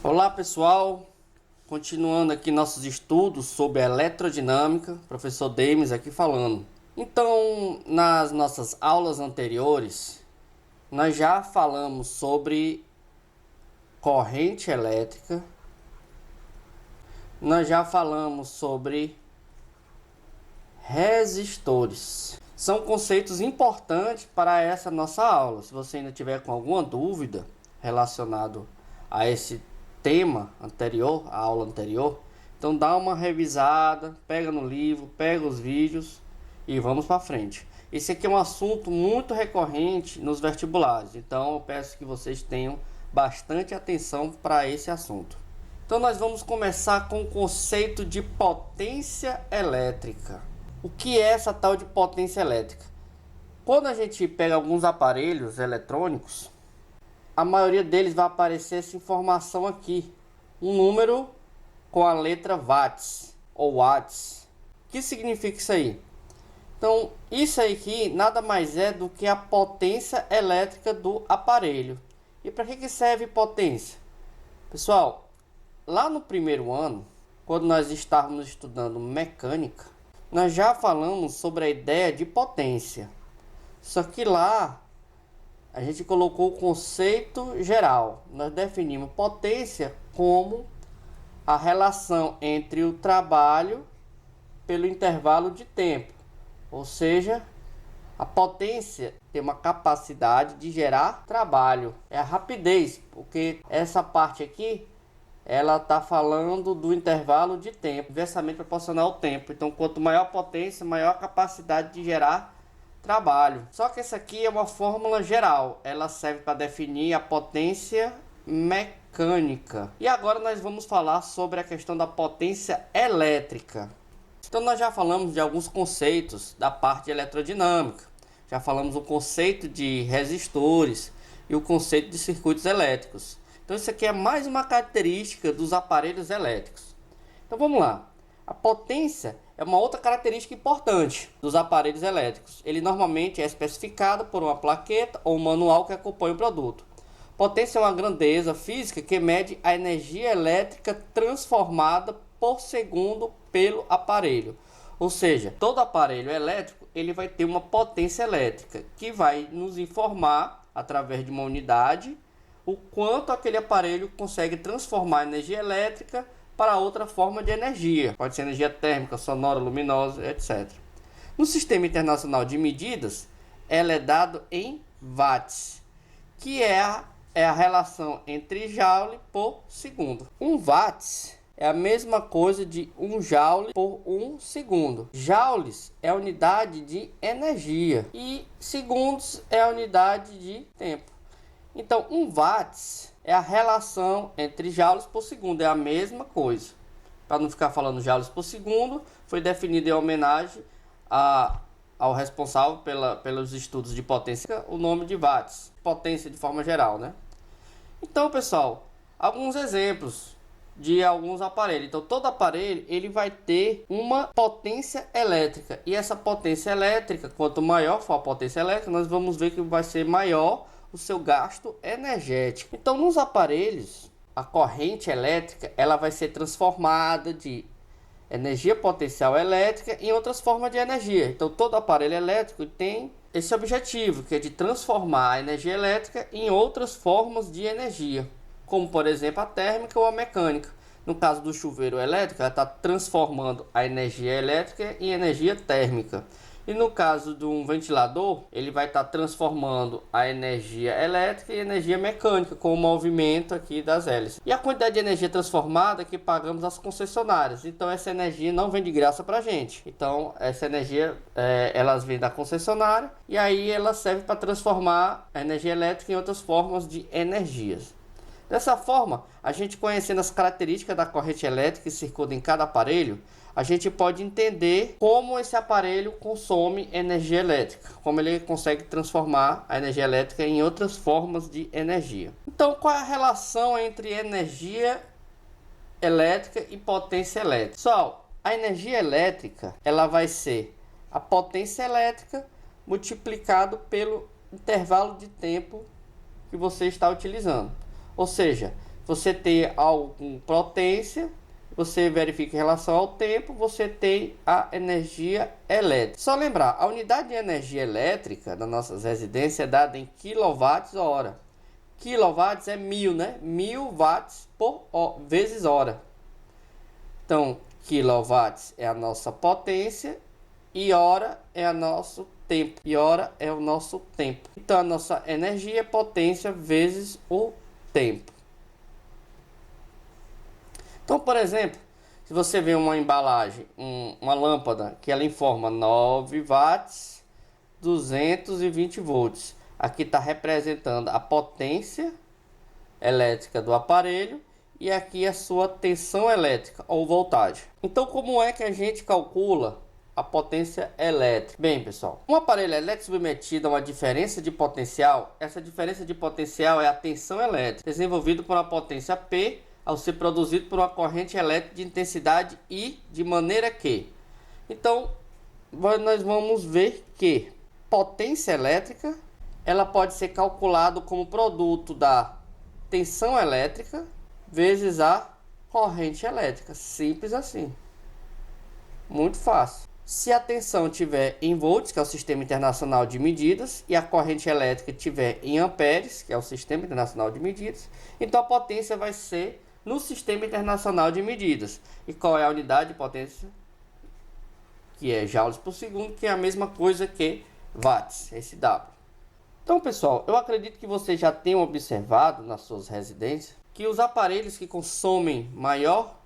Olá pessoal, continuando aqui nossos estudos sobre eletrodinâmica, professor Demis aqui falando. Então, nas nossas aulas anteriores, nós já falamos sobre corrente elétrica, nós já falamos sobre resistores. São conceitos importantes para essa nossa aula. Se você ainda tiver com alguma dúvida relacionado a esse tema anterior, a aula anterior, então dá uma revisada, pega no livro, pega os vídeos e vamos para frente. Esse aqui é um assunto muito recorrente nos vestibulares, então eu peço que vocês tenham bastante atenção para esse assunto. Então nós vamos começar com o conceito de potência elétrica. O que é essa tal de potência elétrica? Quando a gente pega alguns aparelhos eletrônicos, a maioria deles vai aparecer essa informação aqui, um número com a letra watts ou watts. O que significa isso aí? Então, isso aqui nada mais é do que a potência elétrica do aparelho. E para que serve potência? Pessoal, lá no primeiro ano, quando nós estávamos estudando mecânica, nós já falamos sobre a ideia de potência. Só que lá a gente colocou o conceito geral. Nós definimos potência como a relação entre o trabalho pelo intervalo de tempo. Ou seja, a potência tem uma capacidade de gerar trabalho. É a rapidez, porque essa parte aqui ela está falando do intervalo de tempo, inversamente proporcional ao tempo. Então, quanto maior a potência, maior a capacidade de gerar trabalho. Só que essa aqui é uma fórmula geral, ela serve para definir a potência mecânica. E agora nós vamos falar sobre a questão da potência elétrica. Então nós já falamos de alguns conceitos da parte de eletrodinâmica, já falamos o conceito de resistores e o conceito de circuitos elétricos. Então isso aqui é mais uma característica dos aparelhos elétricos. Então vamos lá. A potência é uma outra característica importante dos aparelhos elétricos. Ele normalmente é especificado por uma plaqueta ou um manual que acompanha o produto. Potência é uma grandeza física que mede a energia elétrica transformada por segundo pelo aparelho. Ou seja, todo aparelho elétrico ele vai ter uma potência elétrica que vai nos informar através de uma unidade o quanto aquele aparelho consegue transformar a energia elétrica para outra forma de energia. Pode ser energia térmica, sonora, luminosa, etc. No Sistema Internacional de Medidas, ela é dado em watts, que é a relação entre joule por segundo. 1 watts é a mesma coisa de 1 joule por 1 segundo. Joules é a unidade de energia e segundos é a unidade de tempo. Então, 1 watts é a relação entre joules por segundo, é a mesma coisa. Para não ficar falando joules por segundo, foi definido em homenagem ao responsável pelos estudos de potência, o nome de watts, potência de forma geral, né? Então, pessoal, alguns exemplos de alguns aparelhos. Então, todo aparelho ele vai ter uma potência elétrica. E essa potência elétrica, quanto maior for a potência elétrica, nós vamos ver que vai ser maior o seu gasto energético. Então, nos aparelhos, a corrente elétrica ela vai ser transformada de energia potencial elétrica em outras formas de energia. Então, todo aparelho elétrico tem esse objetivo, que é de transformar a energia elétrica em outras formas de energia, como, por exemplo, a térmica ou a mecânica. No caso do chuveiro elétrico, ela está transformando a energia elétrica em energia térmica. E no caso de um ventilador, ele vai estar transformando a energia elétrica em energia mecânica, com o movimento aqui das hélices. E a quantidade de energia transformada que pagamos às concessionárias. Então essa energia não vem de graça para a gente. Então essa energia, elas vêm da concessionária e aí ela serve para transformar a energia elétrica em outras formas de energias. Dessa forma, a gente conhecendo as características da corrente elétrica que circula em cada aparelho, a gente pode entender como esse aparelho consome energia elétrica, como ele consegue transformar a energia elétrica em outras formas de energia. Então, qual é a relação entre energia elétrica e potência elétrica? Pessoal, a energia elétrica ela vai ser a potência elétrica multiplicado pelo intervalo de tempo que você está utilizando. Ou seja, você ter algo com potência, você verifica em relação ao tempo, você tem a energia elétrica. Só lembrar, a unidade de energia elétrica das nossas residências é dada em kWh. Quilowatts é 1000, né? 1000 watts vezes hora. Então, quilowatts é a nossa potência e hora é o nosso tempo. E hora é o nosso tempo. Então, a nossa energia é potência vezes o tempo. Então, por exemplo, se você vê uma embalagem, uma lâmpada que ela informa 9 watts, 220 volts. Aqui está representando a potência elétrica do aparelho e aqui a sua tensão elétrica ou voltagem. Então, como é que a gente calcula a potência elétrica? Bem, pessoal, um aparelho elétrico submetido a uma diferença de potencial, essa diferença de potencial é a tensão elétrica, desenvolvida por uma potência P ao ser produzido por uma corrente elétrica de intensidade I, de maneira que... Então, nós vamos ver que potência elétrica, ela pode ser calculada como produto da tensão elétrica vezes a corrente elétrica. Simples assim. Muito fácil. Se a tensão tiver em volts, que é o Sistema Internacional de Medidas, e a corrente elétrica tiver em amperes, que é o Sistema Internacional de Medidas, então a potência vai ser no Sistema Internacional de Medidas. E qual é a unidade de potência? Que é joules por segundo, que é a mesma coisa que watts, esse W. Então, pessoal, eu acredito que vocês já tenham observado nas suas residências que os aparelhos que consomem maior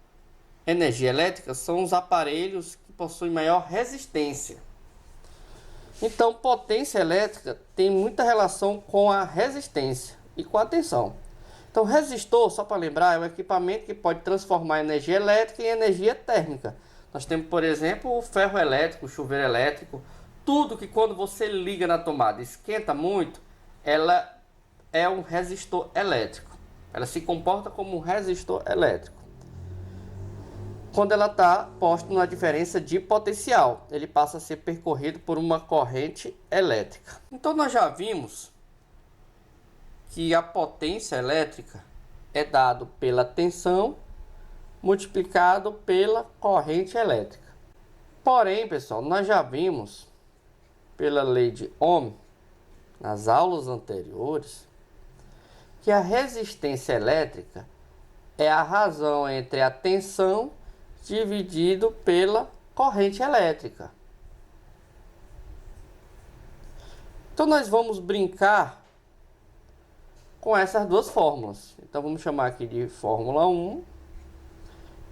energia elétrica são os aparelhos que possuem maior resistência. Então, potência elétrica tem muita relação com a resistência e com a tensão. Então, resistor, só para lembrar, é um equipamento que pode transformar energia elétrica em energia térmica. Nós temos, por exemplo, o ferro elétrico, o chuveiro elétrico. Tudo que quando você liga na tomada esquenta muito, ela é um resistor elétrico. Ela se comporta como um resistor elétrico. Quando ela está posta numa diferença de potencial, ele passa a ser percorrido por uma corrente elétrica. Então nós já vimos que a potência elétrica é dado pela tensão multiplicado pela corrente elétrica. Porém, pessoal, nós já vimos pela lei de Ohm nas aulas anteriores que a resistência elétrica é a razão entre a tensão dividido pela corrente elétrica. Então nós vamos brincar com essas duas fórmulas. Então vamos chamar aqui de fórmula 1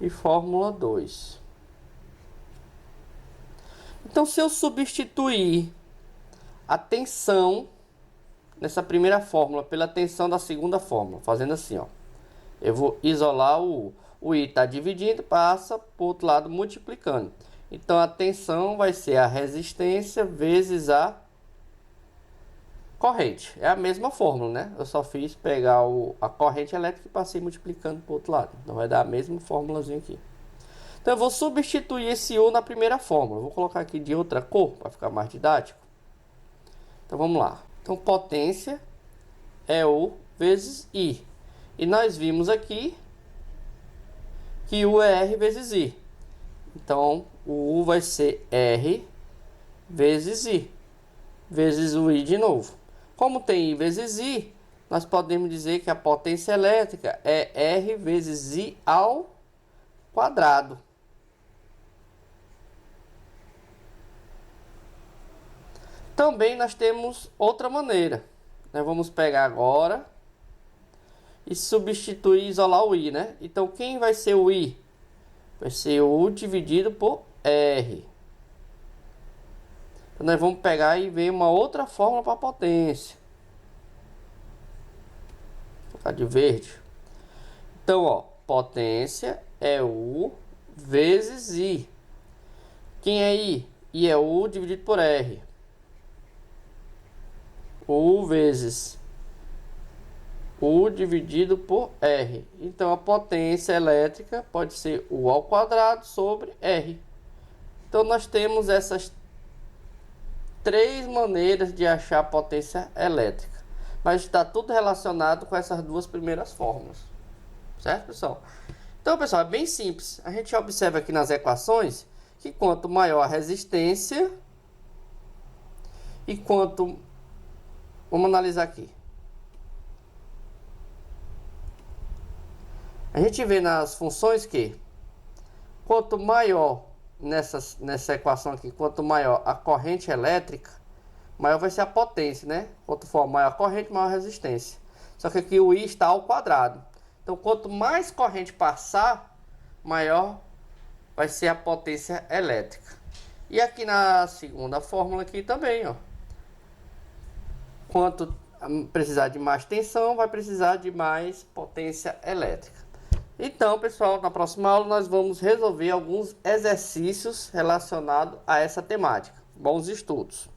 e fórmula 2. Então, se eu substituir a tensão nessa primeira fórmula pela tensão da segunda fórmula, fazendo assim, ó, eu vou isolar o I está dividindo, passa para o outro lado multiplicando. Então, a tensão vai ser a resistência vezes a corrente. É a mesma fórmula, né? Eu só fiz pegar a corrente elétrica e passei multiplicando para o outro lado. Então, vai dar a mesma fórmulazinha aqui. Então, eu vou substituir esse U na primeira fórmula. Vou colocar aqui de outra cor, para ficar mais didático. Então, vamos lá. Então, potência é U vezes I. E nós vimos aqui que U é R vezes I. Então, o U vai ser R vezes I. Vezes o I de novo. Como tem I vezes I, nós podemos dizer que a potência elétrica é R vezes I ao quadrado. Também nós temos outra maneira. Nós vamos pegar agora e substituir, isolar o I, né? Então, quem vai ser o I? Vai ser U dividido por R. Então, nós vamos pegar e ver uma outra fórmula para potência. Vou colocar de verde. Então, ó, potência é U vezes I. Quem é I? I é U dividido por R. U vezes U dividido por R. Então, a potência elétrica pode ser U ao quadrado sobre R. Então, nós temos essas três maneiras de achar a potência elétrica. Mas está tudo relacionado com essas duas primeiras fórmulas. Certo, pessoal? Então, pessoal, é bem simples. A gente observa aqui nas equações que quanto maior a resistência e quanto... Vamos analisar aqui. A gente vê nas funções que quanto maior, nessa equação aqui, quanto maior a corrente elétrica, maior vai ser a potência, né? Quanto for maior a corrente, maior a resistência. Só que aqui o I está ao quadrado. Então, quanto mais corrente passar, maior vai ser a potência elétrica. E aqui na segunda fórmula aqui também, ó. Quanto precisar de mais tensão, vai precisar de mais potência elétrica. Então, pessoal, na próxima aula nós vamos resolver alguns exercícios relacionados a essa temática. Bons estudos!